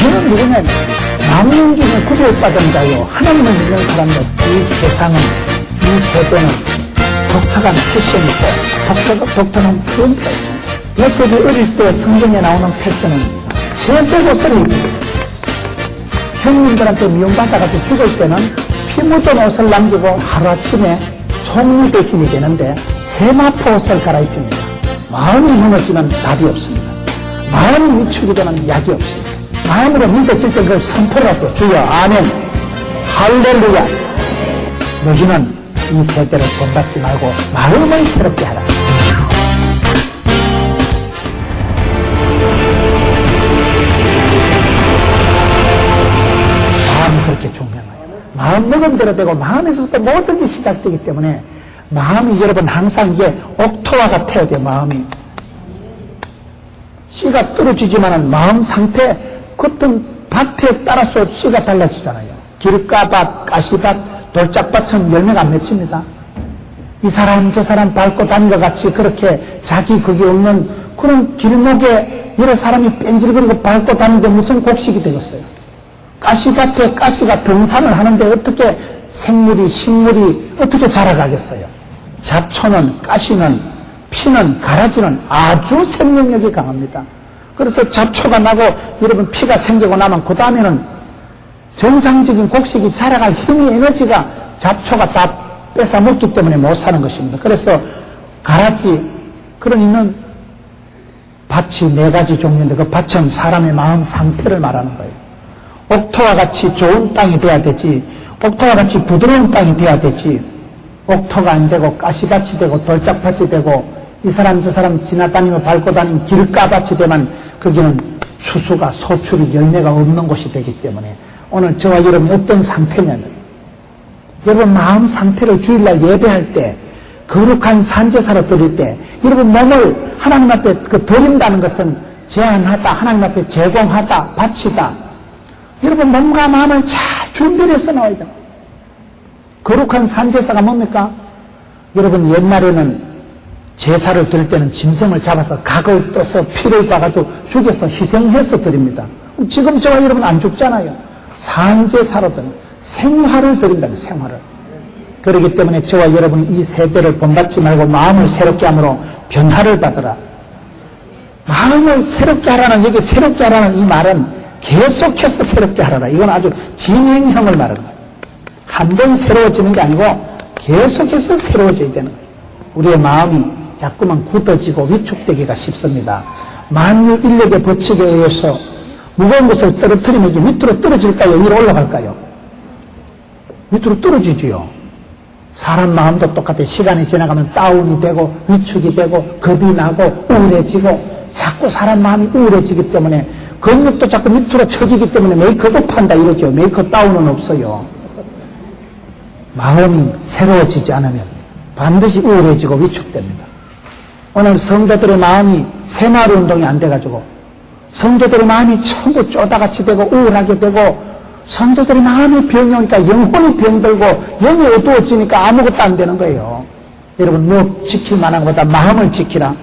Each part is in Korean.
너희는 누구냐? 만민 중에 구별받은 자요. 하나님을 믿는 사람들. 이 세상은, 이 세대는 독특한 패션이 있고, 독특한 트렌드가 있습니다. 요셉이 어릴 때 성경에 나오는 패션은 채색 옷을 입고, 형님들한테 미움받아가지고 죽을 때는 피 묻은 옷을 남기고 하루아침에 총리 대신이 되는데 세마포 옷을 갈아입힙니다. 마음이 무너지면 답이 없습니다. 마음이 위축이 되면 약이 없습니다. 마음으로 믿어질 때 그걸 선포를 하죠. 주여, 아멘, 할렐루야. 너희는 이 세대를 본받지 말고 마음을 새롭게 하라. 마음이 그렇게 중요해요. 마음 먹은 대로 되고 마음에서부터 모든 게 시작되기 때문에 마음이 여러분 항상 이게 옥토와 같아야 돼요. 마음이 씨가 떨어지지만은 마음 상태 겉은 밭에 따라서 씨가 달라지잖아요. 길가밭, 가시밭, 돌짝밭은 열매가 안 맺힙니다. 이 사람 저 사람 밟고 다닌 것 같이 그렇게 자기 거기 없는 그런 길목에 여러 사람이 뺀질거리고 밟고 다니는데 무슨 곡식이 되겠어요. 가시밭에 가시가 등산을 하는데 어떻게 생물이 식물이 어떻게 자라가겠어요. 잡초는 가시는 피는 가라지는 아주 생명력이 강합니다. 그래서 잡초가 나고 여러분 피가 생기고 나면 그 다음에는 정상적인 곡식이 자라갈 힘이 에너지가 잡초가 다 뺏어 먹기 때문에 못 사는 것입니다. 그래서 가라지 그런 있는 밭이 4가지 종류인데 그 밭은 사람의 마음 상태를 말하는 거예요. 옥토와 같이 좋은 땅이 돼야 되지, 옥토와 같이 부드러운 땅이 돼야 되지, 옥토가 안 되고 가시밭이 되고 돌짝밭이 되고 이 사람 저 사람 지나다니며 밟고 다니는 길가밭이 되면 거기는 추수가 소출이 열매가 없는 곳이 되기 때문에 오늘 저와 여러분이 어떤 상태냐면 여러분 마음 상태를 주일날 예배할 때 거룩한 산제사로 드릴 때 여러분 몸을 하나님 앞에 드린다는 것은 제한하다, 하나님 앞에 제공하다, 바치다. 여러분 몸과 마음을 잘 준비를 해서 나와야 돼요. 거룩한 산제사가 뭡니까? 여러분 옛날에는 제사를 드릴 때는 짐승을 잡아서 각을 떠서 피를 봐가지고 죽여서 희생해서 드립니다. 지금 저와 여러분 안 죽잖아요. 산제사로 드는 생화를 드린다는 생화를. 그렇기 때문에 저와 여러분이 이 세대를 본받지 말고 마음을 새롭게 함으로 변화를 받으라. 마음을 새롭게 하라는, 여기 새롭게 하라는 이 말은 계속해서 새롭게 하라라. 이건 아주 진행형을 말하는 거예요. 한 번 새로워지는 게 아니고 계속해서 새로워져야 되는 거예요. 우리의 마음이 자꾸만 굳어지고 위축되기가 쉽습니다. 만유 인력의 법칙에 의해서 무거운 것을 떨어뜨리면 이게 밑으로 떨어질까요? 위로 올라갈까요? 밑으로 떨어지지요. 사람 마음도 똑같아요. 시간이 지나가면 다운이 되고 위축이 되고 겁이 나고 우울해지고 자꾸 사람 마음이 우울해지기 때문에 근육도 자꾸 밑으로 처지기 때문에 메이크업 한다 이러죠. 메이크업 다운은 없어요. 마음이 새로워지지 않으면 반드시 우울해지고 위축됩니다. 오늘 성도들의 마음이 새마을 운동이 안 돼가지고 성도들의 마음이 전부 쪼다같이 되고 우울하게 되고 성도들의 마음이 병이 오니까 영혼이 병들고 영이 어두워지니까 아무것도 안 되는 거예요. 여러분 무엇 지킬 만한 것보다 마음을 지키라.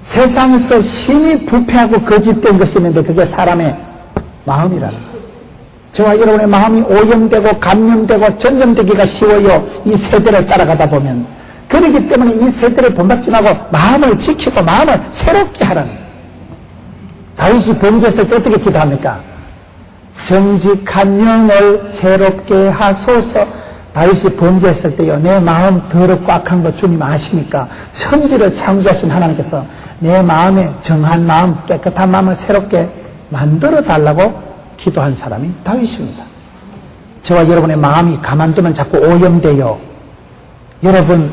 세상에서 심히 부패하고 거짓된 것이 있는데 그게 사람의 마음이라는 거예요. 저와 여러분의 마음이 오염되고 감염되고 전염되기가 쉬워요. 이 세대를 따라가다 보면. 그렇기 때문에 이 세대를 본받지 말고 마음을 지키고 마음을 새롭게 하라는 거예요. 다윗이 범죄했을 때 어떻게 기도합니까? 정직한 영을 새롭게 하소서. 다윗이 범죄했을 때요, 내 마음 더럽고 악한 거 주님 아십니까? 천지를 창조하신 하나님께서 내 마음에 정한 마음, 깨끗한 마음을 새롭게 만들어 달라고 기도한 사람이 다윗입니다. 저와 여러분의 마음이 가만두면 자꾸 오염돼요. 여러분,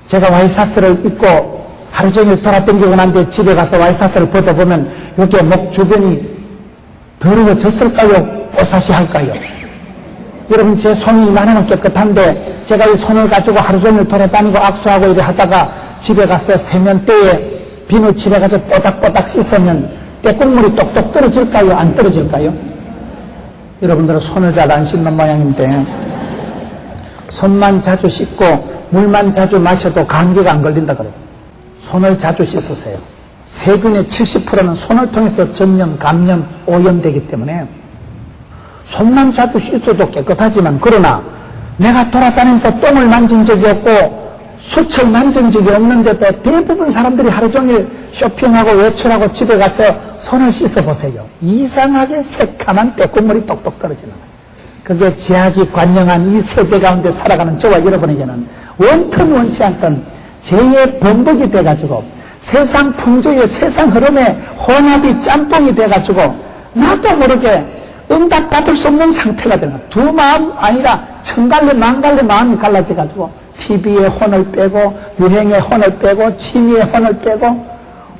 제가 와이사스를 입고 하루 종일 돌아다니고 난데 집에 가서 와이사스를 벗어보면 여기에 목 주변이 더러워졌을까요? 뽀사시할까요? 여러분, 제 손이 이만하면 깨끗한데 제가 이 손을 가지고 하루 종일 돌아다니고 악수하고 이래 하다가 집에 가서 세면대에 비누 집에 가서 뽀닥뽀닥 씻으면 때국물이 똑똑 떨어질까요? 안 떨어질까요? 여러분들은 손을 잘 안 씻는 모양인데 손만 자주 씻고 물만 자주 마셔도 감기가 안 걸린다 그래요. 손을 자주 씻으세요. 세균의 70%는 손을 통해서 전염, 감염, 오염되기 때문에 손만 자주 씻어도 깨끗하지만, 그러나 내가 돌아다니면서 똥을 만진 적이 없고 수철 만진 적이 없는데도 대부분 사람들이 하루 종일 쇼핑하고 외출하고 집에 가서 손을 씻어보세요. 이상하게 새카만 떼국물이 똑똑 떨어지는 거예요. 그게 제약이 관영한 이 세대 가운데 살아가는 저와 여러분에게는 원튼 원치 않던 죄의 범벅이 돼가지고 세상 풍조의 세상 흐름에 혼합이 짬뽕이 돼가지고 나도 모르게 응답받을 수 없는 상태가 되는 거예요. 두 마음 아니라 천갈래 만갈래 마음이 갈라져가지고 TV에 혼을 빼고 유행에 혼을 빼고 취미에 혼을 빼고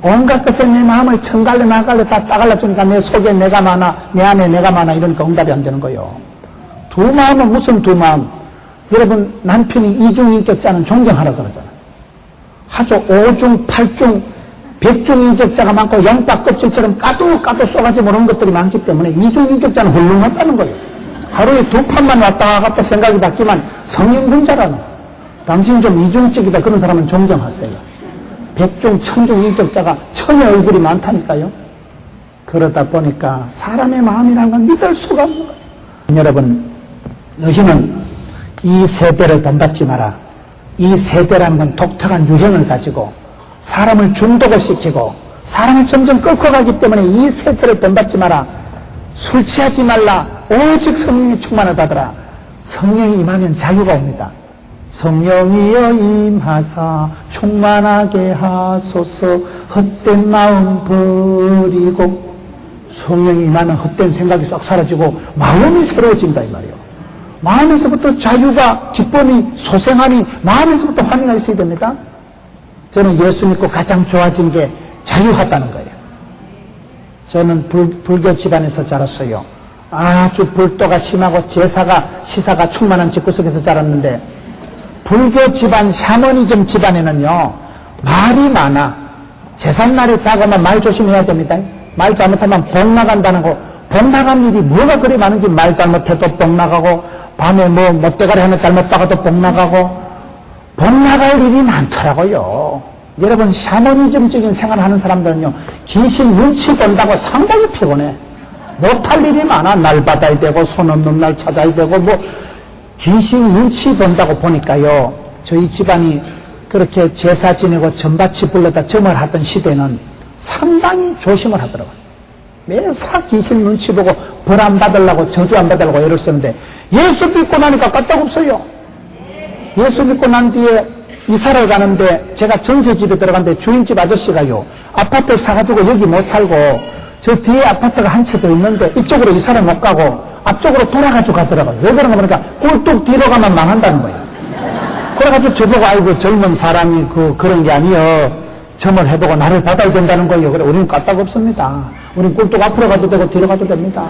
온갖 것에 내 마음을 천갈래 만갈래 다 따갈라주니까 내 속에 내가 많아, 내 안에 내가 많아, 이러니까 응답이 안 되는 거예요. 두 마음은 무슨 두 마음? 여러분, 남편이 이중인격자는 존경하라 그러잖아요. 하죠. 5중, 8중, 100중 인격자가 많고 양파 껍질처럼 까도 쏘가지 모르는 것들이 많기 때문에 이중인격자는 훌륭하다는 거예요. 하루에 두 판만 왔다 갔다 생각이 바뀌면 성령분자라는 거예요. 당신 좀 이중적이다 그런 사람은 존경하세요. 100중, 1000중 인격자가 천의 얼굴이 많다니까요. 그러다 보니까 사람의 마음이라는 건 믿을 수가 없는 거예요. 여러분, 너희는 이 세대를 본받지 마라. 이 세대라는 건 독특한 유행을 가지고 사람을 중독을 시키고 사람을 점점 끌고 가기 때문에 이 세대를 본받지 마라. 술 취하지 말라. 오직 성령의 충만을 받으라. 성령이 임하면 자유가 옵니다. 성령이여 임하사 충만하게 하소서. 헛된 마음 버리고. 성령이 임하면 헛된 생각이 쏙 사라지고 마음이 새로워진다 이 말이에요. 마음에서부터 자유가, 기쁨이, 소생함이 마음에서부터 환희가 있어야 됩니다. 저는 예수 믿고 가장 좋아진 게 자유하다는 거예요. 저는 불교 집안에서 자랐어요. 아주 불도가 심하고 시사가 충만한 집구석에서 자랐는데, 불교 집안, 샤머니즘 집안에는요, 말이 많아. 제삿날이 다가오면 말 조심해야 됩니다. 말 잘못하면 복 나간다는 거. 복 나간 일이 뭐가 그리 많은지, 말 잘못해도 복 나가고, 밤에 못대가리 하나 잘못 박아도 복 나가고, 복 나갈 일이 많더라고요. 여러분, 샤머니즘적인 생활을 하는 사람들은요, 귀신 눈치 본다고 상당히 피곤해. 못할 일이 많아. 날 받아야 되고, 손 없는 날 찾아야 되고, 귀신 눈치 본다고 보니까요, 저희 집안이 그렇게 제사 지내고 전바치 불러다 점을 하던 시대는 상당히 조심을 하더라고요. 매사 귀신 눈치 보고 벌 안 받으려고, 저주 안 받으려고 애를 쓰는데, 예수 믿고 나니까 까딱없어요. 예수 믿고 난 뒤에 이사를 가는데, 제가 전세집에 들어갔는데 주인집 아저씨가요, 아파트를 사가지고 여기 못 살고 저 뒤에 아파트가 한 채 더 있는데 이쪽으로 이사를 못 가고 앞쪽으로 돌아가지고 가더라고요. 왜 그런가 보니까 꼴뚝 뒤로 가면 망한다는 거예요. 그래가지고 저보고, 아이고 젊은 사람이 그런 게 아니여, 점을 해보고 나를 받아야 된다는 거예요. 그래, 우리는 까딱없습니다. 우리는 꼴뚝 앞으로 가도 되고 뒤로 가도 됩니다.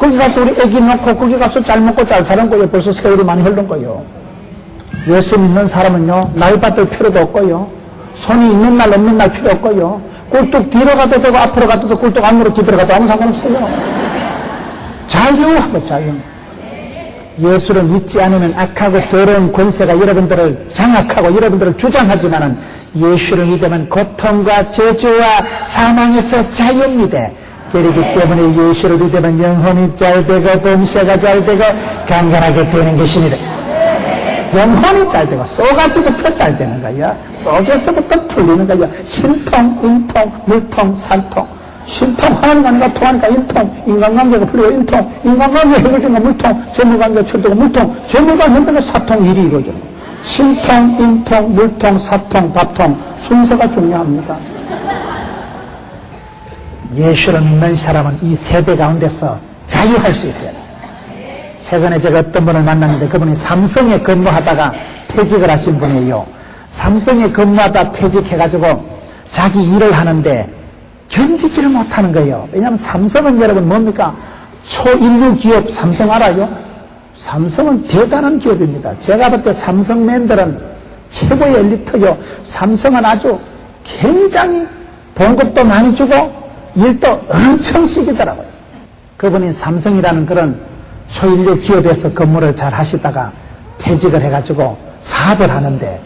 거기 가서 우리 애기 놓고 거기 가서 잘 먹고 잘 사는 거예요. 벌써 세월이 많이 흐른 거예요. 예수 믿는 사람은요, 날 받을 필요도 없고요, 손이 있는 날 없는 날 필요 없고요, 꼴뚝 뒤로 가도 되고 앞으로 가도 되고 꼴뚝 안으로 뒤들어가도 아무 상관없어요. 자유하고 자유. 예수를 믿지 않으면 악하고 더러운 권세가 여러분들을 장악하고 여러분들을 주장하지만은, 예수를 믿으면 고통과 저주와 사망에서 자유입니다. 그렇기 때문에 예수를 믿으면 영혼이 잘 되고 범죄가 잘 되고 강건하게 되는 것입니다. 영혼이 잘 되고 쏘가지부터 잘 되는 거야. 속에서부터 풀리는 거야. 신통, 인통, 물통, 산통. 신통, 하나님 아니가 통하니까 인통, 인간관계가 풀리고 인통, 인간관계 해결되니까 물통, 재물관계가 철되고 물통, 재물과 현대가 사통, 일이 이루어져. 신통, 인통, 물통, 사통, 밥통, 순서가 중요합니다. 예수를 믿는 사람은 이 세대 가운데서 자유할 수 있어요. 최근에 제가 어떤 분을 만났는데, 그분이 삼성에 근무하다가 퇴직을 하신 분이에요. 삼성에 근무하다 퇴직해가지고 자기 일을 하는데 견디지를 못하는 거예요. 왜냐하면 삼성은 여러분 뭡니까? 초인류 기업 삼성 알아요? 삼성은 대단한 기업입니다. 제가 볼 때 삼성맨들은 최고의 엘리트요. 삼성은 아주 굉장히 봉급도 많이 주고 일도 엄청 시키더라고요. 그분이 삼성이라는 그런 초인류 기업에서 근무를 잘 하시다가 퇴직을 해가지고 사업을 하는데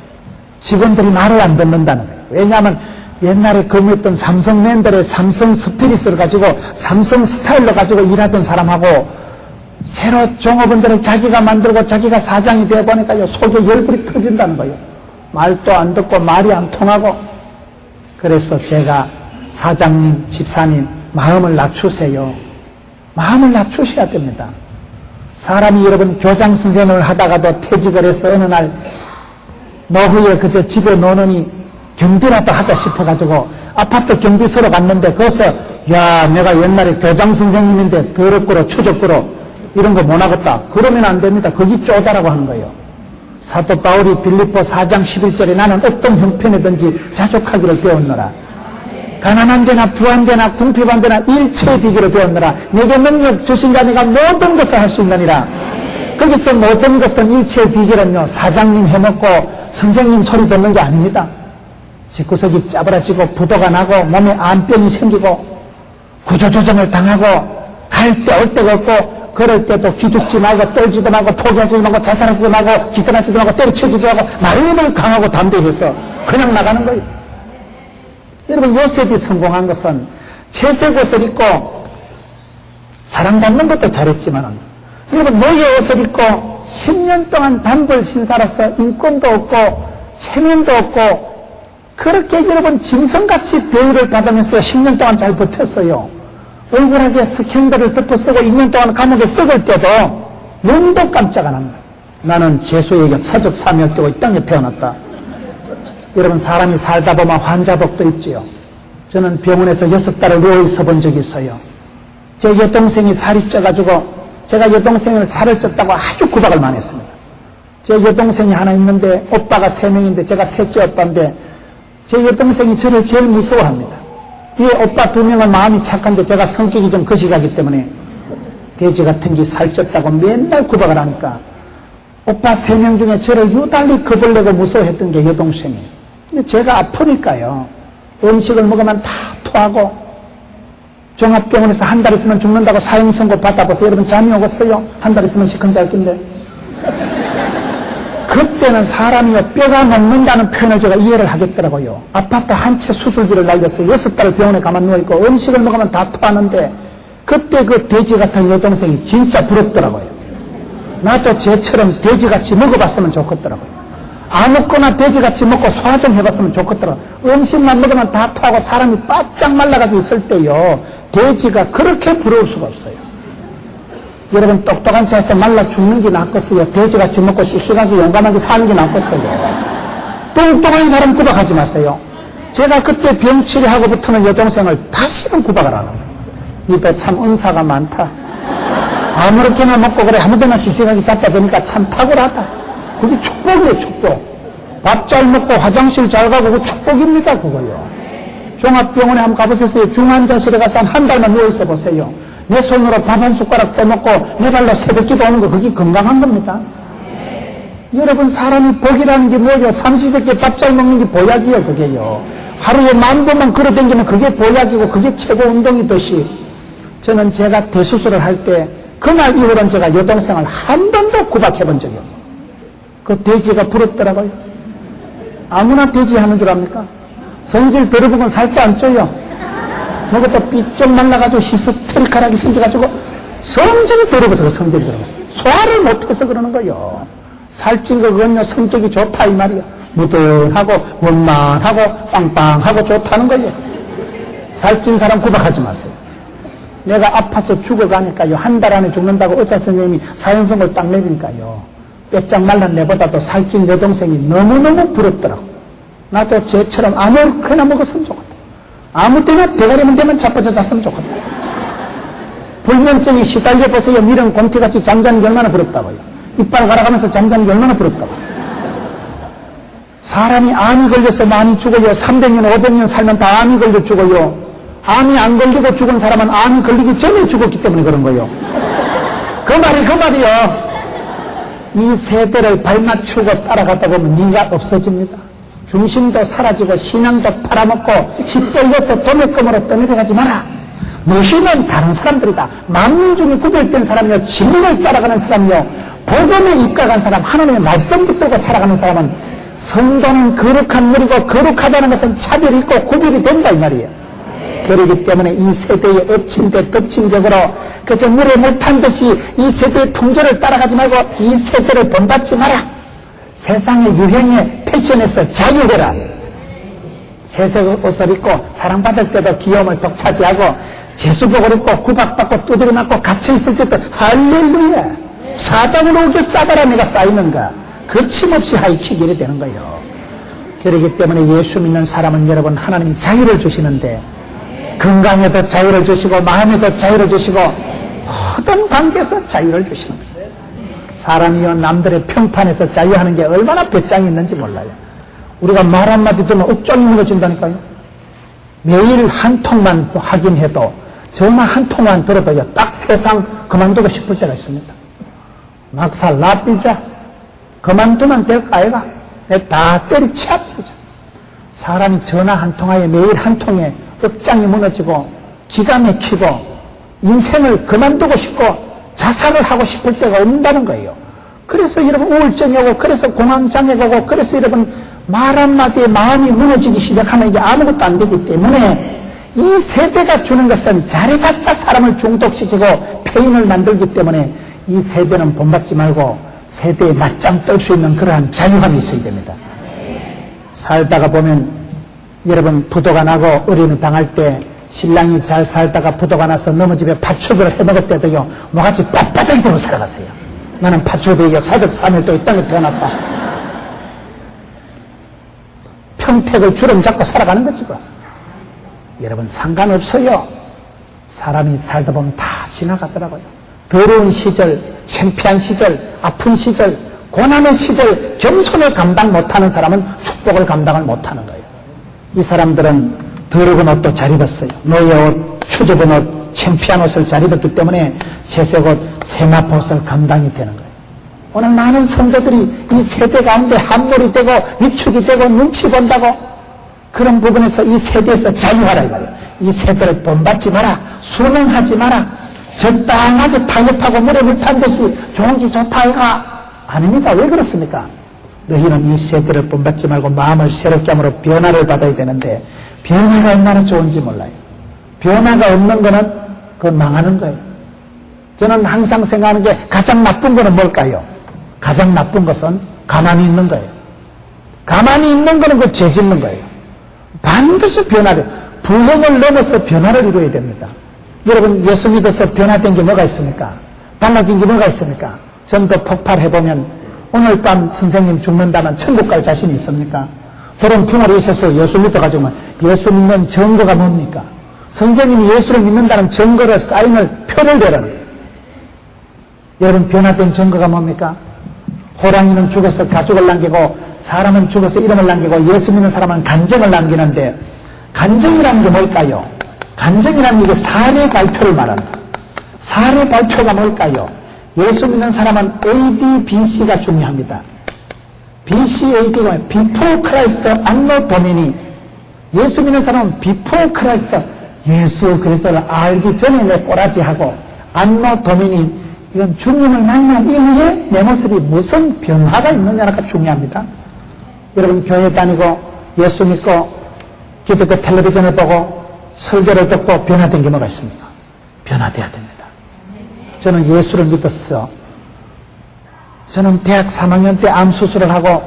직원들이 말을 안 듣는다는 거예요. 왜냐하면 옛날에 근무했던 삼성맨들의 삼성 스피릿을 가지고 삼성 스타일로 가지고 일하던 사람하고 새로 종업원들을 자기가 만들고 자기가 사장이 되어보니까요, 속에 열불이 터진다는 거예요. 말도 안 듣고 말이 안 통하고. 그래서 제가 사장님, 집사님, 마음을 낮추세요. 마음을 낮추셔야 됩니다. 사람이 여러분 교장 선생님을 하다가도 퇴직을 해서 어느 날 노후에 그저 집에 노느니 경비라도 하자 싶어가지고 아파트 경비소로 갔는데 거기서 야, 내가 옛날에 교장 선생님인데 더럽고로 추적고로 이런 거 못하겠다. 그러면 안 됩니다. 거기 쪼다라고 하는 거예요. 사도 바울이 빌립보 4장 11절에 나는 어떤 형편이든지 자족하기를 배웠노라. 가난한 데나 부한 데나 궁핍한 데나 일체비기를 배웠노라. 내게 능력 주신 자 내가 모든 것을 할 수 있느니라. 거기서 모든 것은 일체비기는요, 사장님 해먹고 선생님 소리 듣는 게 아닙니다. 집구석이 짜부라지고 부도가 나고 몸에 암병이 생기고 구조조정을 당하고 갈 때 올 데가 없고 그럴 때도 기죽지 말고 떨지도 말고 포기하지도 말고 자살하지도 말고 기권하지도 말고 때려치지도 말고 마음을 강하고 담대해서 그냥 나가는 거예요. 여러분, 요셉이 성공한 것은 채색 옷을 입고 사랑받는 것도 잘했지만 여러분, 노예 옷을 입고 10년 동안 단골 신사로서 인권도 없고 체면도 없고 그렇게 여러분 짐승같이 대우를 받으면서 10년 동안 잘 버텼어요. 억울하게 스캔들을 덮어 쓰고 2년 동안 감옥에 썩을 때도 눈도 깜짝 안 한 거예요. 나는 재수의 역사적 사명을 띠고 이 땅에 태어났다. 여러분, 사람이 살다 보면 환자복도 있지요. 저는 병원에서 6달을 누워 있어 본 적이 있어요. 제 여동생이 살이 쪄가지고 제가 여동생을 살을 쪘다고 아주 구박을 많이 했습니다. 제 여동생이 하나 있는데 오빠가 3명인데 제가 셋째 오빠인데 제 여동생이 저를 제일 무서워합니다. 이 오빠 2명은 마음이 착한데 제가 성격이 좀 거시기하기 때문에 돼지 같은 게 살쪘다고 맨날 구박을 하니까 오빠 3명 중에 저를 유달리 겁을 내고 무서워했던 게 여동생이. 근데 제가 아프니까요, 음식을 먹으면 다 토하고 종합병원에서 한 달 있으면 죽는다고 사형 선고 받아보세요. 여러분, 잠이 오겠어요? 한 달 있으면 시큰살긴데. 그때는 사람이요, 뼈가 녹는다는 표현을 제가 이해를 하겠더라고요. 아파트 한 채 수술비를 날렸어요. 6달을 병원에 가만 누워있고 음식을 먹으면 다 토하는데 그때 그 돼지 같은 여동생이 진짜 부럽더라고요. 나도 쟤처럼 돼지같이 먹어봤으면 좋겠더라고요. 아무거나 돼지같이 먹고 소화 좀 해봤으면 좋겠더라고요. 음식만 먹으면 다 토하고 사람이 바짝 말라가지고 있을 때요, 돼지가 그렇게 부러울 수가 없어요. 여러분, 똑똑한 차에서 말라 죽는 게 낫겠어요? 돼지같이 먹고 씩씩하게 용감하게 사는 게 낫겠어요? 뚱뚱한 사람 구박하지 마세요. 제가 그때 병치료하고부터는 여동생을 다시는 구박을 안 합니다. 니도 참 은사가 많다. 아무렇게나 먹고 그래 아무데나 씩씩하게 자빠지니까 참 탁월하다. 그게 축복이에요, 축복. 밥 잘 먹고 화장실 잘 가고 그 축복입니다, 그거요. 종합병원에 한번 가보세요. 중환자실에 가서 한 달만 누워있어 보세요. 내 손으로 밥 한 숟가락 떠먹고 내 발로 새벽기도 오는 거, 그게 건강한 겁니다. 여러분, 사람이 복이라는 게 뭐죠? 삼시세끼 밥 잘 먹는 게 보약이에요, 그게요. 하루에 10,000번만 걸어다니면 그게 보약이고 그게 최고 운동이듯이 저는 제가 대수술을 할 때 그날 이후로는 제가 여동생을 한 번도 구박해본 적이 없어요. 그 돼지가 부럽더라고요. 아무나 돼지 하는 줄 압니까? 성질 들어보면 살도 안 쪄요. 뭐가 삐쩍 말라가지고 히스테리컬하게 생겨가지고 성질이 더러워서 그 성질이 더러워서 소화를 못해서 그러는 거요. 살찐 거 그건요, 성격이 좋다 이 말이야. 무던하고 원만하고 빵빵하고 좋다는 거예요. 살찐 사람 구박하지 마세요. 내가 아파서 죽어가니까요, 한 달 안에 죽는다고 의사 선생님이 사형선고를 딱 내리니까요, 뼈짝 말란 내보다도 살찐 여동생이 너무너무 부럽더라고. 나도 쟤처럼 아무렇게나 먹었으면 좋겠다. 아무 때나 대가리만 되면 자빠져 잤으면 좋겠다. 불면증에 시달려 보세요. 이런 곰티같이 잠자는 게 얼마나 부럽다고요. 이빨 갈아가면서 잠자는 게 얼마나 부럽다고요. 사람이 암이 걸려서 많이 죽어요. 300년, 500년 살면 다 암이 걸려 죽어요. 암이 안 걸리고 죽은 사람은 암이 걸리기 전에 죽었기 때문에 그런 거예요. 그 말이요. 이 세대를 발맞추고 따라가다 보면 네가 없어집니다. 중심도 사라지고 신앙도 팔아먹고 휩쓸려서 도매금으로 떠내려가지 마라. 너희는 다른 사람들이다. 만민 중에 구별된 사람이요, 진리를 따라가는 사람이요, 복음에 입각한 사람, 하나님의 말씀 붙들고 살아가는 사람은 성도는 거룩한 물이고 거룩하다는 것은 차별이 있고 구별이 된다 이 말이에요. 그렇기 때문에 이 세대에 엎친 데 덮친 격으로 그저 물에 못탄 듯이 이 세대의 통조를 따라가지 말고 이 세대를 본받지 마라. 세상의 유행에 패션에서 자유해라. 채색 옷을 입고 사랑받을 때도 귀여움을 독차지하고 제수복을 입고 구박받고 두드려 맞고 갇혀있을 때도 할렐루야 사방으로 오게 싸다라 내가 쌓이는가 거침없이 하이킥 이래 되는 거예요. 그렇기 때문에 예수 믿는 사람은 여러분 하나님이 자유를 주시는데 건강에도 자유를 주시고 마음에도 자유를 주시고 모든 관계에서 자유를 주시는 거예요. 사람이요 남들의 평판에서 자유하는 게 얼마나 배짱이 있는지 몰라요. 우리가 말 한마디 들으면 억장이 무너진다니까요. 매일 한 통만 확인해도 전화 한 통만 들어도요 딱 세상 그만두고 싶을 때가 있습니다. 막살 나삐자 그만두면 될까 아이가 다 때리치아버리자. 사람이 전화 한 통화에 매일 한 통에 억장이 무너지고 기가 막히고 인생을 그만두고 싶고 자살을 하고 싶을 때가 온다는 거예요. 그래서 여러분 우울증이 오고 그래서 공황장애가 오고 그래서 여러분 말 한마디에 마음이 무너지기 시작하면 이게 아무것도 안 되기 때문에 이 세대가 주는 것은 잘해봤자 사람을 중독시키고 폐인을 만들기 때문에 이 세대는 본받지 말고 세대에 맞짱 뜰 수 있는 그러한 자유함이 있어야 됩니다. 살다가 보면 여러분 부도가 나고 어려움을 당할 때 신랑이 잘 살다가 부도가 나서 넘어집에 파출부를 해먹을 때도요 뭐같이 빳빳하게 살아갔어요. 나는 파출부의 역사적 사명도 이 땅에 태어났다. 평택을 주름 잡고 살아가는 거지 뭐. 여러분 상관없어요. 사람이 살다 보면 다 지나가더라고요. 더러운 시절, 창피한 시절, 아픈 시절, 고난의 시절, 겸손을 감당 못하는 사람은 축복을 감당을 못하는 거예요. 이 사람들은 더러운 옷도 잘 입었어요. 노예 옷, 추접은 옷, 창피한 옷을 잘 입었기 때문에 채색 옷, 세마포 옷을 감당이 되는 거예요. 오늘 많은 성도들이 이 세대 가운데 함몰이 되고 위축이 되고 눈치 본다고 그런 부분에서 이 세대에서 자유하라 이거예요. 이 세대를 본받지 마라. 순응하지 마라. 적당하게 타협하고 물에 물 탄 듯이 좋은지 좋다 이가 아닙니까? 왜 그렇습니까? 너희는 이 세대를 본받지 말고 마음을 새롭게 함으로 변화를 받아야 되는데 변화가 얼마나 좋은지 몰라요. 변화가 없는 거는 그건 망하는 거예요. 저는 항상 생각하는 게 가장 나쁜 거는 뭘까요? 가장 나쁜 것은 가만히 있는 거예요. 가만히 있는 거는 그 죄 짓는 거예요. 반드시 변화를, 불행을 넘어서 변화를 이루어야 됩니다. 여러분 예수 믿어서 변화된 게 뭐가 있습니까? 달라진 게 뭐가 있습니까? 전도 폭발해보면 오늘 밤 선생님 죽는다면 천국 갈 자신이 있습니까? 그런 풍월이 있어서 예수 믿어가지고 예수 믿는 증거가 뭡니까? 선생님이 예수를 믿는다는 증거를 사인을 표를 내라는 거예요. 여러분 변화된 증거가 뭡니까? 호랑이는 죽어서 가죽을 남기고 사람은 죽어서 이름을 남기고 예수 믿는 사람은 간증을 남기는데 간증이라는 게 뭘까요? 간증이라는 게 사례 발표를 말합니다. 사례 발표가 뭘까요? 예수 믿는 사람은 AD, BC가 중요합니다. BC, AD가 Before Christ, Anno Domini. 예수 믿는 사람은 Before Christ, 예수 그리스도를 알기 전에 내 꼬라지하고 Anno Domini, 이건 주님을 만난 이후에 내 모습이 무슨 변화가 있느냐가 중요합니다. 여러분 교회 다니고 예수 믿고 기독교 텔레비전을 보고 설교를 듣고 변화된 게 뭐가 있습니까? 변화돼야 됩니다. 저는 예수를 믿었어요. 저는 대학 3학년 때 암 수술을 하고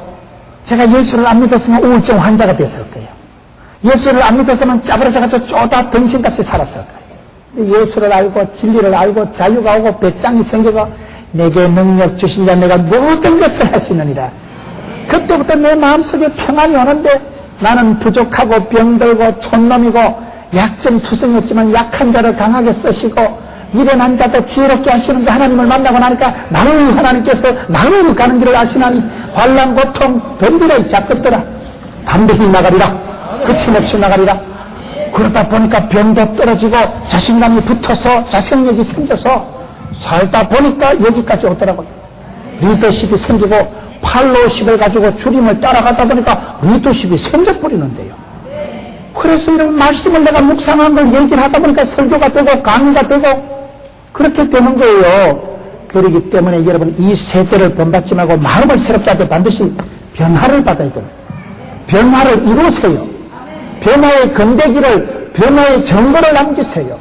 제가 예수를 안 믿었으면 우울증 환자가 됐을 거예요. 예수를 안 믿었으면 짜부러져가지고 쪼다 덩신같이 살았을 거예요. 예수를 알고 진리를 알고 자유가 오고 배짱이 생기고 내게 능력 주신 자 내가 모든 것을 할 수 있느니라. 그때부터 내 마음속에 평안이 오는데 나는 부족하고 병들고 촌놈이고 약점투성이었지만 약한 자를 강하게 쓰시고 미련한 자도 지혜롭게 하시는데 하나님을 만나고 나니까 나를 하나님께서 나를 가는 길을 아시나니 환난 고통 덤비라 이 작것들아 담대히 나가리라 거침없이 나가리라. 그러다 보니까 병도 떨어지고 자신감이 붙어서 자생력이 생겨서 살다 보니까 여기까지 오더라고요. 리더십이 생기고 팔로우십을 가지고 주님을 따라가다 보니까 리더십이 생겨버리는데요. 그래서 이런 말씀을 내가 묵상한 걸 얘기를 하다 보니까 설교가 되고 강의가 되고 그렇게 되는 거예요. 그렇기 때문에 여러분 이 세대를 본받지 말고 마음을 새롭게 하되 반드시 변화를 받아야 됩니다. 변화를 이루세요. 변화의 건대기를, 변화의 증거를 남기세요.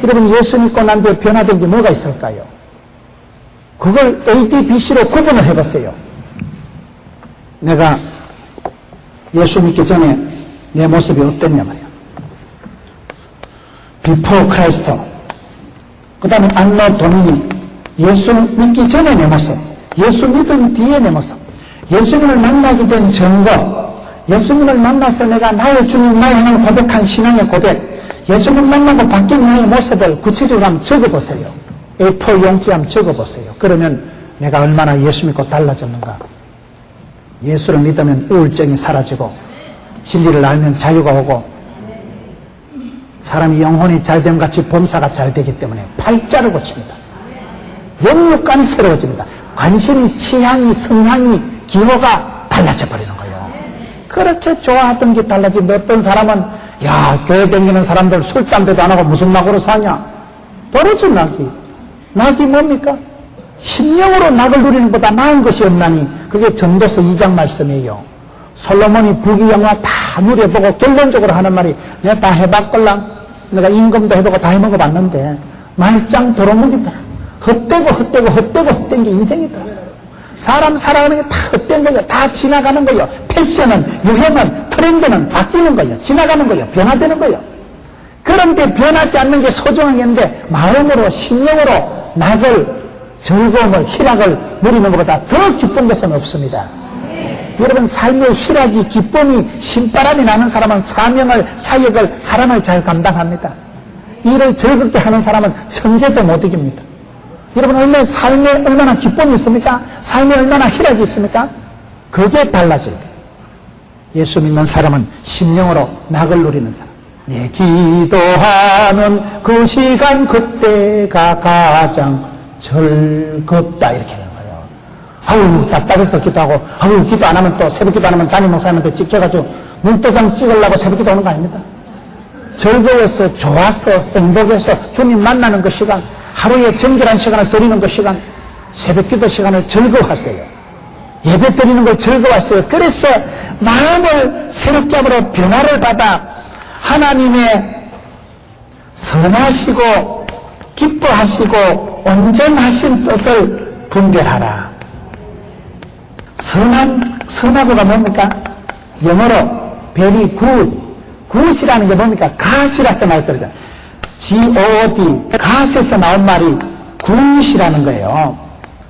여러분, 예수 믿고 난 뒤에 변화된 게 뭐가 있을까요? 그걸 A, B, C로 구분을 해보세요. 내가 예수 믿기 전에 내 모습이 어땠냐 말이야. 비포 크라이스트. 그 다음에 안노 도미니. 예수 믿기 전에 내 모습. 예수 믿은 뒤에 내 모습. 예수님을 만나게 된 증거. 예수님을 만나서 내가 나의 주님, 나의 하나님 고백한 신앙의 고백. 예수님 만나고 바뀐 나의 모습을 구체적으로 한번 적어보세요. A4 용기에 한번 적어보세요. 그러면 내가 얼마나 예수 믿고 달라졌는가. 예수를 믿으면 우울증이 사라지고 진리를 알면 자유가 오고 사람이 영혼이 잘됨 같이 범사가 잘 되기 때문에 팔자를 고칩니다. 영육간이 새로워집니다. 관심이, 취향이, 성향이, 기호가 달라져 버리는 거예요. 그렇게 좋아하던 게 달라지는데 어떤 사람은 야, 교회 다니는 사람들 술, 담배도 안 하고 무슨 낙으로 사냐? 도로지 낙이. 낙이 뭡니까? 심령으로 낙을 누리는 것보다 나은 것이 없나니 그게 전도서 2장 말씀이에요. 솔로몬이 부귀영화 다 누려보고 결론적으로 하는 말이 내가 다 해봤걸랑 내가 임금도 해보고 다 해먹어봤는데 말짱 도로묵이더라. 헛되고 게 인생이더라. 사람 살아가는 게 다 헛된 거예요. 다 지나가는 거예요. 패션은, 유행은, 트렌드는 바뀌는 거예요. 지나가는 거예요. 변화되는 거예요. 그런데 변하지 않는 게 소중하겠는데 마음으로, 심령으로 낙을, 즐거움을, 희락을 누리는 것보다 더 기쁜 것은 없습니다. 여러분, 삶의 희락이, 기쁨이, 신바람이 나는 사람은 사명을, 사역을, 사랑을 잘 감당합니다. 일을 즐겁게 하는 사람은 천재도 못 이깁니다. 여러분, 삶에 얼마나 기쁨이 있습니까? 삶에 얼마나 희락이 있습니까? 그게 달라질 때. 예수 믿는 사람은 심령으로 낙을 누리는 사람. 내 기도하는 그 시간 그때가 가장 즐겁다. 이렇게 되는 거예요. 아우, 답답해서 기도하고, 아우, 기도 안 하면 또 새벽 기도 안 하면 담임 목사님한테 찍혀가지고 눈도장 찍으려고 새벽 기도 오는 거 아닙니다. 즐거워서, 좋아서, 행복해서 주님 만나는 그 시간, 하루에 정결한 시간을 드리는 그 시간, 새벽 기도 시간을 즐거워하세요. 예배 드리는 걸 즐거워하세요. 그래서 마음을 새롭게 함으로 변화를 받아 하나님의 선하시고 기뻐하시고 온전하신 뜻을 분별하라. 선하고가 뭡니까? 영어로 very good. good이라는 게 뭡니까? 갓이라서 말들죠. G-O-D, 갓에서 나온 말이 굿이라는 거예요.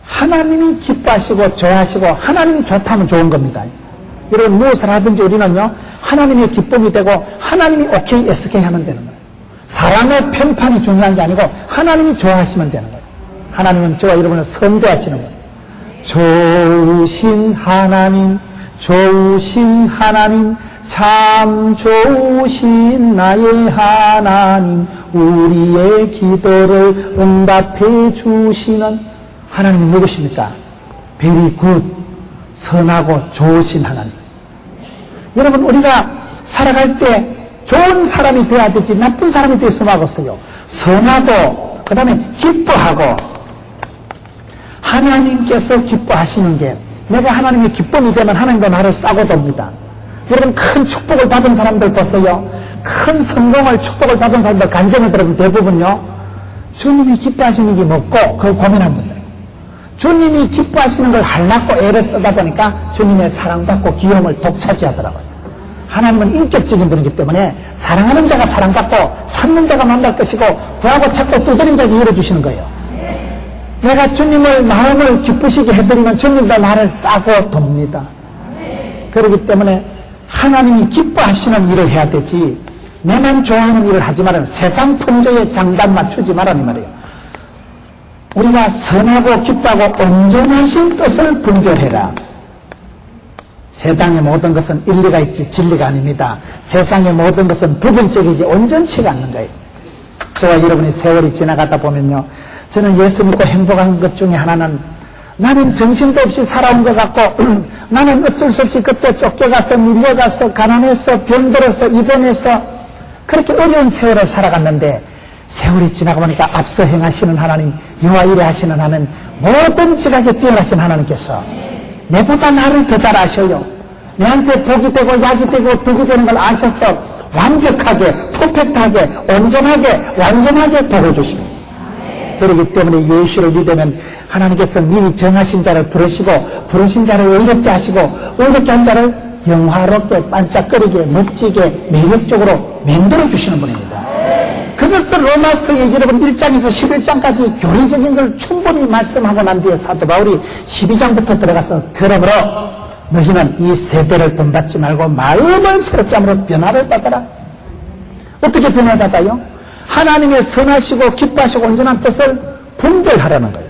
하나님이 기뻐하시고 좋아하시고 하나님이 좋다면 좋은 겁니다. 여러분, 무엇을 하든지 우리는요, 하나님의 기쁨이 되고 하나님이 오케이, SK 하면 되는 거예요. 사람의 편판이 중요한 게 아니고 하나님이 좋아하시면 되는 거예요. 하나님은 저와 여러분을 선도하시는 거예요. 좋으신 하나님, 좋으신 하나님, 참 좋으신 나의 하나님, 우리의 기도를 응답해 주시는 하나님이 누구십니까? very good, 선하고 좋으신 하나님. 여러분, 우리가 살아갈 때 좋은 사람이 되어야 되지 나쁜 사람이 되었으면 하겠어요. 선하고 그 다음에 기뻐하고, 하나님께서 기뻐하시는 게, 내가 하나님의 기쁨이 되면 하나님도 나를 싸고 돕니다. 여러분, 큰 축복을 받은 사람들 보세요. 큰 성공을, 축복을 받은 사람들 간증을 들으면 대부분요, 주님이 기뻐하시는 게 뭐고 그걸 고민한 분들. 주님이 기뻐하시는 걸 하려고 애를 쓰다 보니까 주님의 사랑받고 귀여움을 독차지하더라고요. 하나님은 인격적인 분이기 때문에 사랑하는 자가 사랑받고 찾는 자가 만날 것이고 구하고 찾고 두드린 자에게 열어주시는 거예요. 내가 주님을 마음을 기쁘시게 해드리면 주님도 나를 싸고 돕니다. 그렇기 때문에 하나님이 기뻐하시는 일을 해야 되지, 내만 좋아하는 일을 하지 말아요. 세상 풍조의 장단 맞추지 말라는 말이에요. 우리가 선하고 기뻐하고 온전하신 뜻을 분별해라. 세상의 모든 것은 일리가 있지 진리가 아닙니다. 세상의 모든 것은 부분적이지 온전치가 않는 거예요. 저와 여러분이 세월이 지나가다 보면요, 저는 예수 믿고 행복한 것 중에 하나는, 나는 정신도 없이 살아온 것 같고 나는 어쩔 수 없이 그때 쫓겨가서 밀려가서 가난해서 병들어서 입원해서 그렇게 어려운 세월을 살아갔는데, 세월이 지나가 보니까 앞서 행하시는 하나님, 여호와 이레 하시는 하나님, 모든 지각에 뛰어나신 하나님께서 내보다 나를 더 잘 아셔요. 내한테 복이 되고 약이 되고 덕이 되는 걸 아셔서 완벽하게, 퍼펙트하게, 온전하게, 완전하게 복을 주십니다. 그렇기 때문에 예수를 믿으면 하나님께서 미리 정하신 자를 부르신 자를 의롭게 하시고, 의롭게 한 자를 영화롭게, 반짝거리게, 멋지게, 매력적으로 만들어 주시는 분입니다. 그것을 로마서 여러분 1장에서 11장까지 교리적인 걸 충분히 말씀하고 난 뒤에 사도 바울이 12장부터 들어가서 그러므로 너희는 이 세대를 본받지 말고 마음을 새롭게 함으로 변화를 받아라. 어떻게 변화를 받아요? 하나님의 선하시고 기뻐하시고 온전한 뜻을 분별하라는 거예요.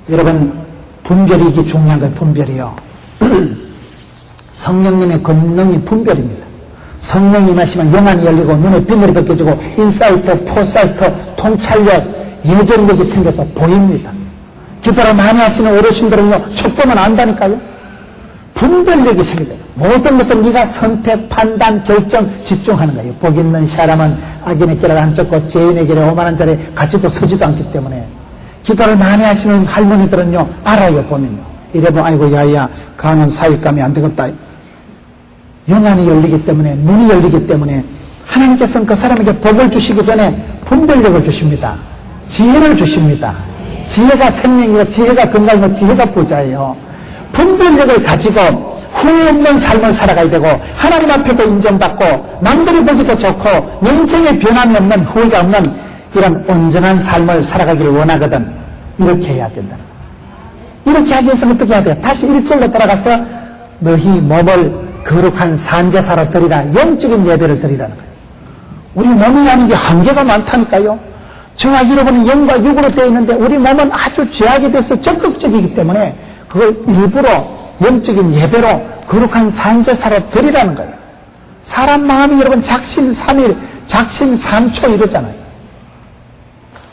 여러분, 분별이 이게 중요한 거예요. 분별이요. 성령님의 권능이 분별입니다. 성령님 하시면 영안이 열리고 눈에 비늘이 벗겨지고 인사이트, 포사이트, 통찰력, 예견력이 생겨서 보입니다. 기도를 많이 하시는 어르신들은요, 촉보면 안다니까요. 분별력이 생겨요. 모든 것을 네가 선택, 판단, 결정, 집중하는 거예요. 복 있는 사람은 악인의 길을 안 쫓고 죄인의 길에 오만한 자리에 같이도 서지도 않기 때문에 기도를 많이 하시는 할머니들은요, 알아요, 보면요. 이래보면 아이고 야야 가는 사윗감이 안 되겠다. 영안이 열리기 때문에, 눈이 열리기 때문에 하나님께서는 그 사람에게 복을 주시기 전에 분별력을 주십니다. 지혜를 주십니다. 지혜가 생명이고 지혜가 건강이고 지혜가 부자예요. 분별력을 가지고 후회 없는 삶을 살아가야 되고 하나님 앞에도 인정받고 남들이 보기도 좋고 내 인생에 변함이 없는 후회가 없는 이런 온전한 삶을 살아가기를 원하거든. 이렇게 해야 된다. 이렇게 하기 위해서 어떻게 해야 돼요? 다시 1절로 돌아가서 너희 몸을 거룩한 산제사로 드리라. 영적인 예배를 드리라는 거예요. 우리 몸이라는 게 한계가 많다니까요. 저와 여러분은 영과 육으로 되어 있는데 우리 몸은 아주 죄악에 대해서 적극적이기 때문에 그걸 일부러 영적인 예배로 거룩한 산제사로 드리라는 거예요. 사람 마음이 여러분 작심삼일, 작심삼초 이러잖아요.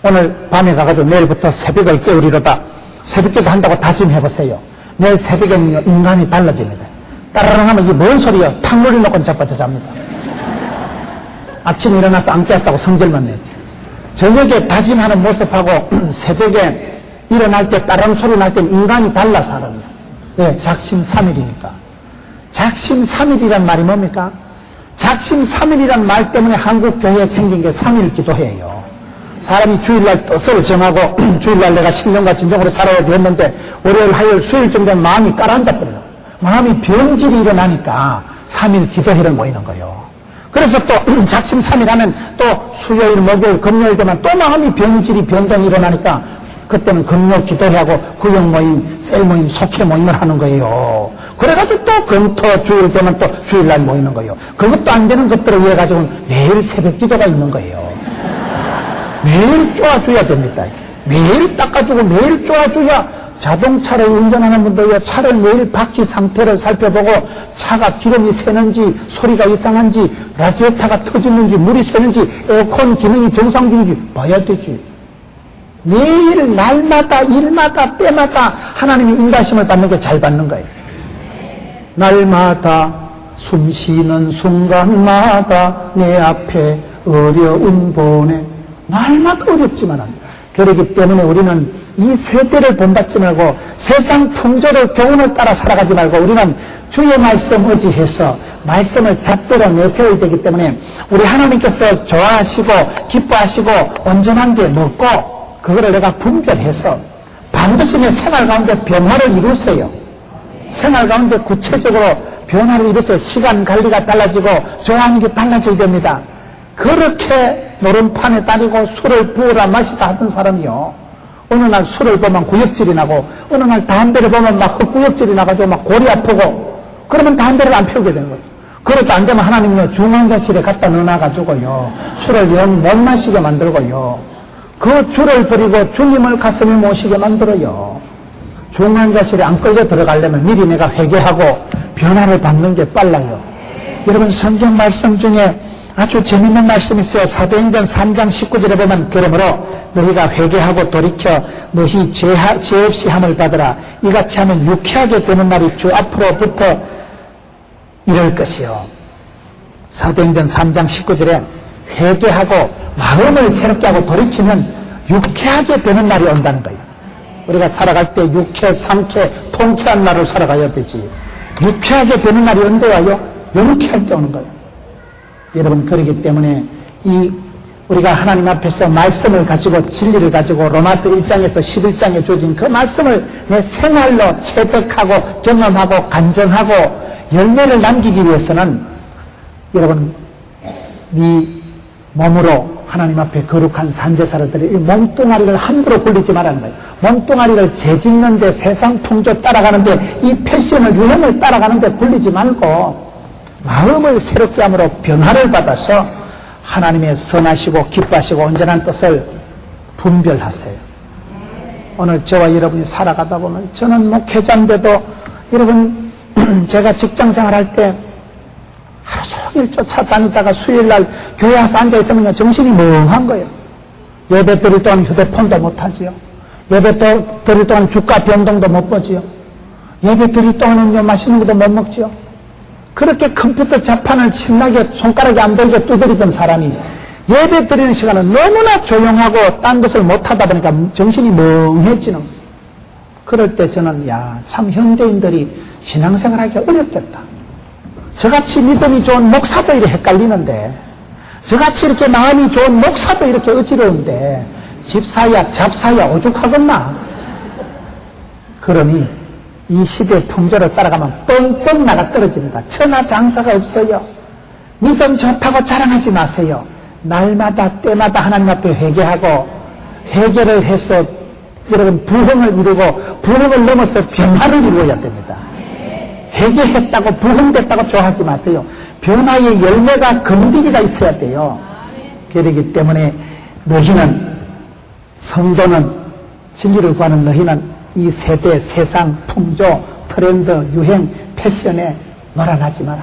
오늘 밤에 가가지고 내일부터 새벽을 깨우리로다 새벽기도 한다고 다짐해보세요. 내일 새벽에는요, 인간이 달라집니다. 따라랑 하면 이게 뭔 소리야? 탕놀이 놓고 자빠져 잡니다. 아침에 일어나서 안 깨웠다고 성질만 내지. 저녁에 다짐하는 모습하고 새벽에 일어날 때 따라랑 소리 날 때는 인간이 달라 사람이야. 왜? 작심삼일이니까. 작심삼일이란 말이 뭡니까? 작심삼일이란 말 때문에 한국 교회에 생긴 게 삼일 기도회예요. 사람이 주일날 뜻을 정하고 주일날 내가 신령과 진정으로 살아야지 했는데 월요일, 화요일, 수요일 정도 되면 마음이 깔아앉아버려요. 마음이 병질이 일어나니까 3일 기도회를 모이는 거예요. 그래서 또 작심 3일 하면 또 수요일, 목요일, 금요일 되면 또 마음이 병질이 변동이 일어나니까 그때는 금요 기도회하고 구역 모임, 셀 모임, 속회 모임을 하는 거예요. 그래가지고 또 금토 주일 되면 또 주일날 모이는 거예요. 그것도 안 되는 것들을 위해 가지고는 매일 새벽 기도가 있는 거예요. 매일 쪼아줘야 됩니다. 매일 닦아주고 매일 쪼아줘야 자동차를 운전하는 분들요, 차를 매일 바퀴 상태를 살펴보고 차가 기름이 새는지 소리가 이상한지 라지에타가 터지는지 물이 새는지 에어컨 기능이 정상적인지 봐야 되지. 매일 날마다 일마다 때마다 하나님이 인가심을 받는 게 잘 받는 거예요. 날마다 숨 쉬는 순간마다 내 앞에 어려움 보내. 날마다 어렵지만 합니다. 그렇기 때문에 우리는 이 세대를 본받지 말고 세상 풍조를 교훈을 따라 살아가지 말고 우리는 주의 말씀 의지해서 말씀을 잣대로 내세워야 되기 때문에 우리 하나님께서 좋아하시고 기뻐하시고 온전한 게 뭐고 그거를 내가 분별해서 반드시 내 생활 가운데 변화를 이루세요. 생활 가운데 구체적으로 변화를 이루세요. 시간 관리가 달라지고 좋아하는 게 달라져야 됩니다. 그렇게 노름판에 다니고 술을 부어라 마시다 하던 사람이요. 어느 날 술을 보면 구역질이 나고 어느 날 담배를 보면 막 헛구역질이 나가지고 막 골이 아프고 그러면 담배를 안 피우게 되는 거예요. 그래도 안 되면 하나님은요 중환자실에 갖다 넣어놔가지고요 술을 영 못 마시게 만들고요 그 줄을 버리고 주님을 가슴에 모시게 만들어요. 중환자실에 안 끌려 들어가려면 미리 내가 회개하고 변화를 받는 게 빨라요. 여러분 성경 말씀 중에 아주 재밌는 말씀이 있어요. 사도행전 3장 19절에 보면 그러므로 너희가 회개하고 돌이켜 너희 죄 없이 함을 받으라. 이같이 하면 유쾌하게 되는 날이 주 앞으로부터 이럴 것이요. 사도행전 3장 19절에 회개하고 마음을 새롭게 하고 돌이키면 유쾌하게 되는 날이 온다는 거예요. 우리가 살아갈 때 유쾌, 상쾌, 통쾌한 날을 살아가야 되지. 유쾌하게 되는 날이 언제 와요? 영쾌할 때 오는 거예요. 여러분, 그렇기 때문에 우리가 하나님 앞에서 말씀을 가지고 진리를 가지고 로마서 1장에서 11장에 주어진 그 말씀을 내 생활로 체득하고 경험하고 간증하고 열매를 남기기 위해서는 여러분 네 몸으로 하나님 앞에 거룩한 산제사를 드려 이 몸뚱아리를 함부로 굴리지 말라는 거예요. 몸뚱아리를 재짓는데 세상 풍조 따라가는데 이 패션을 유행을 따라가는데 굴리지 말고 마음을 새롭게 함으로 변화를 받아서 하나님의 선하시고 기뻐하시고 온전한 뜻을 분별하세요. 오늘 저와 여러분이 살아가다 보면 저는 목회자인데도 여러분 제가 직장생활 할 때 하루 종일 쫓아다니다가 수요일날 교회 와서 앉아있으면 정신이 멍한 거예요. 예배 드릴 동안 휴대폰도 못하지요. 예배 드릴 동안 주가 변동도 못 보지요. 예배 드릴 동안은 맛있는 것도 못 먹지요. 그렇게 컴퓨터 자판을 신나게 손가락이 안 보이게 두드리던 사람이 예배 드리는 시간은 너무나 조용하고 딴 것을 못하다 보니까 정신이 멍해지는 거예요. 그럴 때 저는 참 현대인들이 신앙생활하기 어렵겠다. 저같이 믿음이 좋은 목사도 이렇게 헷갈리는데 저같이 이렇게 마음이 좋은 목사도 이렇게 어지러운데 집사야 잡사야 오죽하겠나. 그러니 이 시대의 풍조를 따라가면 뻥뻥 나가 떨어집니다. 천하장사가 없어요. 믿음 좋다고 자랑하지 마세요. 날마다 때마다 하나님 앞에 회개하고 회개를 해서 여러분 부흥을 이루고 부흥을 넘어서 변화를 이루어야 됩니다. 회개했다고 부흥됐다고 좋아하지 마세요. 변화의 열매가 건디기가 있어야 돼요. 그렇기 때문에 너희는 성도는 진리를 구하는 너희는 이 세대 세상 풍조 트렌드 유행 패션에 놀아나지 마라.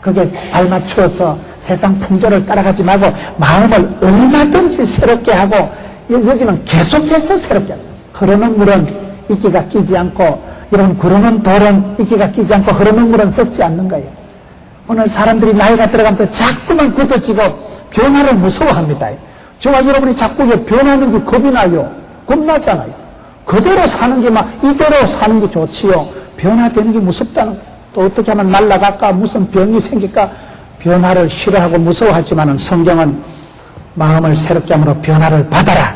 그게 발맞추어서 세상 풍조를 따라가지 말고 마음을 얼마든지 새롭게 하고 여기는 계속해서 새롭게 하고 흐르는 물은 이끼가 끼지 않고 이런 구르는 돌은 이끼가 끼지 않고 흐르는 물은 썩지 않는 거예요. 오늘 사람들이 나이가 들어가면서 자꾸만 굳어지고 변화를 무서워합니다. 저와 여러분이 자꾸 변하는 게 겁이 나요. 겁나잖아요. 그대로 사는 게 이대로 사는 게 좋지요. 변화되는 게 무섭다는 거예요. 또 어떻게 하면 날아갈까 무슨 병이 생길까 변화를 싫어하고 무서워하지만 성경은 마음을 새롭게 함으로 변화를 받아라.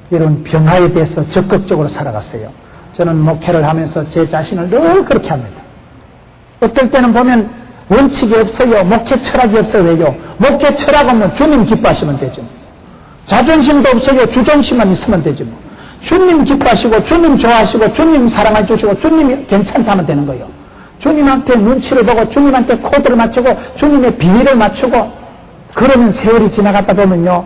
이런 변화에 대해서 적극적으로 살아갔어요. 저는 목회를 하면서 제 자신을 늘 그렇게 합니다. 어떨 때는 보면 원칙이 없어요. 목회 철학이 없어요. 왜요? 목회 철학은 주님 기뻐하시면 되죠. 자존심도 없어요. 주존심만 있으면 되죠. 주님 기뻐하시고 주님 좋아하시고 주님 사랑해 주시고 주님이 괜찮다면 되는 거예요. 주님한테 눈치를 보고 주님한테 코드를 맞추고 주님의 비밀을 맞추고 그러면 세월이 지나가다 보면요.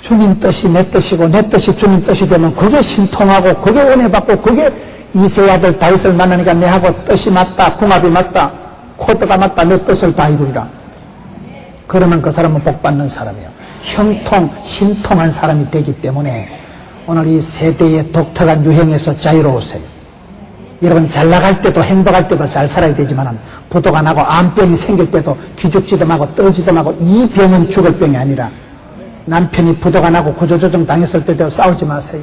주님 뜻이 내 뜻이고 내 뜻이 주님 뜻이 되면 그게 신통하고 그게 은혜받고 그게 이세의 아들 다윗을 만나니까 내하고 뜻이 맞다 궁합이 맞다 코드가 맞다 내 뜻을 다 이루리라. 그러면 그 사람은 복받는 사람이에요. 형통 신통한 사람이 되기 때문에 오늘 이 세대의 독특한 유행에서 자유로우세요. 여러분 잘 나갈 때도 행복할 때도 잘 살아야 되지만 부도가 나고 암병이 생길 때도 기죽지도 말고 떨지도 말고 이 병은 죽을 병이 아니라 남편이 부도가 나고 구조조정 당했을 때도 싸우지 마세요.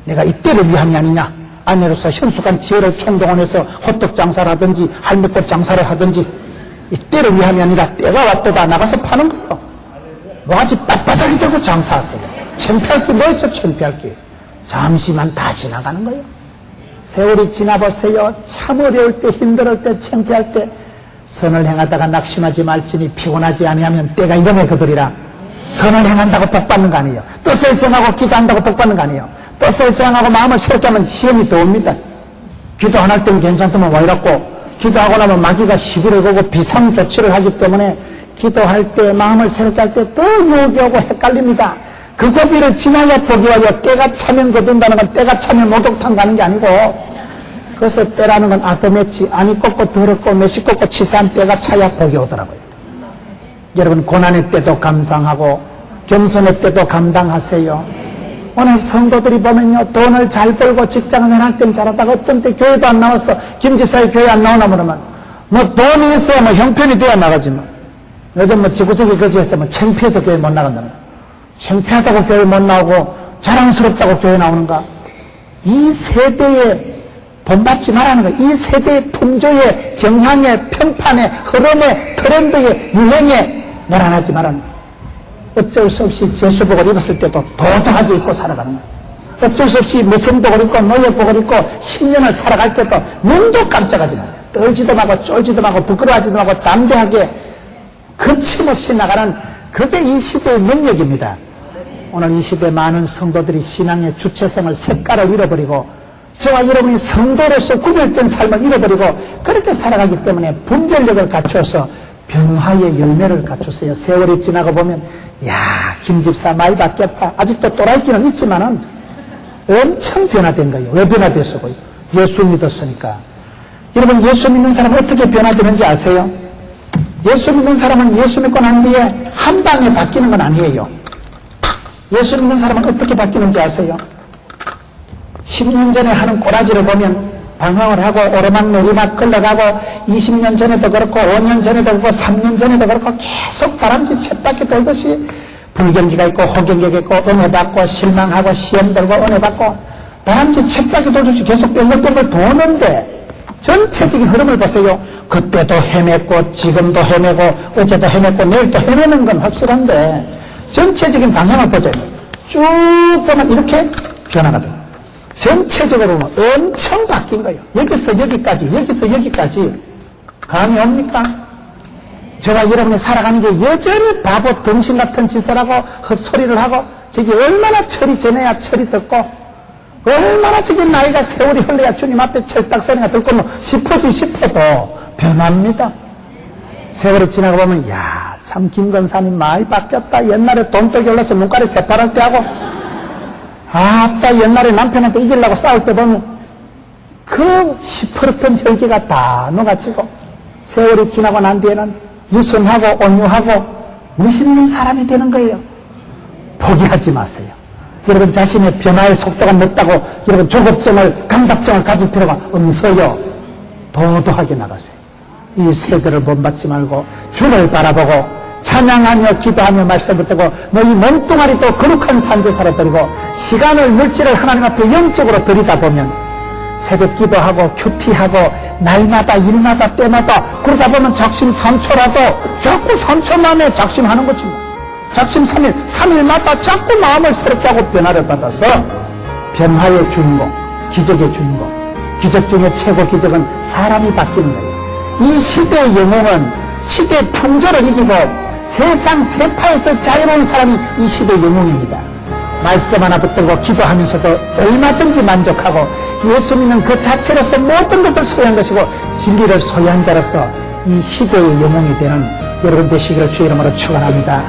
내가 이때를 위함이 아니냐. 아내로서 현숙한 지혜를 총동원해서 호떡 장사를 하든지 할미꽃 장사를 하든지 이때를 위함이 아니라 때가 왔도다 나가서 파는 거예요. 뭐가지 빳빳하게 들고 장사하세요. 창피할 게 뭐 있어 창피할 게. 잠시만 다 지나가는 거예요. 세월이 지나보세요. 참 어려울 때 힘들 때 창피할 때 선을 행하다가 낙심하지 말지니 피곤하지 아니하면 때가 이름에 그들이라. 선을 행한다고 복받는 거 아니에요. 뜻을 정하고 기도한다고 복받는 거 아니에요. 뜻을 정하고 마음을 새롭게 하면 시험이 더 옵니다. 기도 안 할 때는 괜찮더만 와 이렇고 기도하고 나면 마귀가 시비를 거고 비상조치를 하기 때문에 기도할 때 마음을 새롭게 할 때 더 유혹이 오고 헷갈립니다. 그 고비를 지나야 복이 와요. 때가 차면 거둔다는 건 때가 차면 목욕탕 가는 게 아니고 그래서 때라는 건 아드매치 아니 꺾고 더럽고 매시 꺾고 치사한 때가 차야 복이 오더라고요. 여러분 고난의 때도 감상하고 겸손의 때도 감당하세요. 오늘 성도들이 보면요 돈을 잘 벌고 직장을 할 땐 잘하다가 어떤 때 교회도 안 나와서 김집사님 교회 안 나오나 그러면 뭐 돈이 있어야 뭐 형편이 돼야 나가지 뭐. 요즘 뭐 지구석에 거지해서 뭐 창피해서 교회 못 나간다는 거야. 창피하다고 교회 못 나오고 자랑스럽다고 교회 나오는가? 이 세대에 본받지 말라는 거예요. 이 세대의 풍조에, 경향에, 평판에, 흐름에, 트렌드에, 유행에 놀아나지 말라는 거예요. 어쩔 수 없이 제수복을 입었을 때도 도도하게 입고 살아가는 거예요. 어쩔 수 없이 무생복을 입고 노예복을 입고 10년을 살아갈 때도 눈도 깜짝하지 마세요. 떨지도 말고 쫄지도 말고 부끄러워하지도 말고 담대하게 거침없이 나가는 그게 이 시대의 능력입니다. 오늘 이 시대 많은 성도들이 신앙의 주체성을, 색깔을 잃어버리고 저와 여러분이 성도로서 구별된 삶을 잃어버리고 그렇게 살아가기 때문에 분별력을 갖추어서 변화의 열매를 갖췄어요. 세월이 지나고 보면 야, 김 집사 많이 바뀌었다. 아직도 또라이끼는 있지만은 엄청 변화된 거예요. 왜 변화됐어요? 예수 믿었으니까. 여러분, 예수 믿는 사람은 어떻게 변화되는지 아세요? 예수 믿는 사람은 예수 믿고 난 뒤에 한 방에 바뀌는 건 아니에요. 예수 믿는 사람은 어떻게 바뀌는지 아세요? 10년 전에 하는 꼬라지를 보면 방황을 하고 오르막 내리막 걸러가고 20년 전에도 그렇고 5년 전에도 그렇고 3년 전에도 그렇고 계속 다람쥐 쳇바퀴 돌듯이 불경기가 있고 호경기가 있고 은혜 받고 실망하고 시험 들고 은혜 받고 다람쥐 쳇바퀴 돌듯이 계속 뺑글뺑글 도는데 전체적인 흐름을 보세요. 그때도 헤맸고 지금도 헤매고 어제도 헤맸고 내일도 헤매는 건 확실한데 전체적인 방향을 보죠. 쭉 보면 이렇게 변화가 돼요. 전체적으로 엄청 바뀐 거예요. 여기서 여기까지, 여기서 여기까지. 감이 옵니까? 저와 여러분이 살아가는 게 여전히 바보 덩신 같은 짓을 하고 헛소리를 하고 저기 얼마나 철이 지내야 철이 듣고 얼마나 저기 나이가 세월이 흘러야 주님 앞에 철딱서니가 듣고 싶어지 싶어도 변합니다. 세월이 지나고 보면 야, 참 김건사님 많이 바뀌었다. 옛날에 돈독이 올라서 눈가리 새파랄 때 하고 아따 옛날에 남편한테 이기려고 싸울 때 보면 그 시퍼렇던 혈기가 다 녹아지고 세월이 지나고 난 뒤에는 유순하고 온유하고 멋있는 사람이 되는 거예요. 포기하지 마세요. 여러분 자신의 변화의 속도가 늦다고 여러분 조급증을 강박증을 가질 필요가 없어요. 도도하게 나가세요. 이 세대를 본받지 말고 주를 바라보고 찬양하며 기도하며 말씀 붙들고 너희 몸뚱아리도 거룩한 산제사로 드리고 시간을 물질을 하나님 앞에 영적으로 드리다 보면 새벽 기도하고 큐티하고 날마다 일마다 때마다 그러다 보면 작심 3초라도 자꾸 3초 만에 작심하는 거지 뭐. 작심 3일 3일마다 자꾸 마음을 새롭게 하고 변화를 받아서 변화의 주인공, 기적의 주인공, 기적 중에 최고 기적은 사람이 바뀌는 거예요. 이 시대의 영웅은 시대의 풍조를 이기고 세상 세파에서 자유로운 사람이 이 시대의 영웅입니다. 말씀 하나 붙들고 기도하면서도 얼마든지 만족하고 예수 믿는 그 자체로서 모든 것을 소유한 것이고 진리를 소유한 자로서 이 시대의 영웅이 되는 여러분 되시기를 주의 이름으로 축원합니다.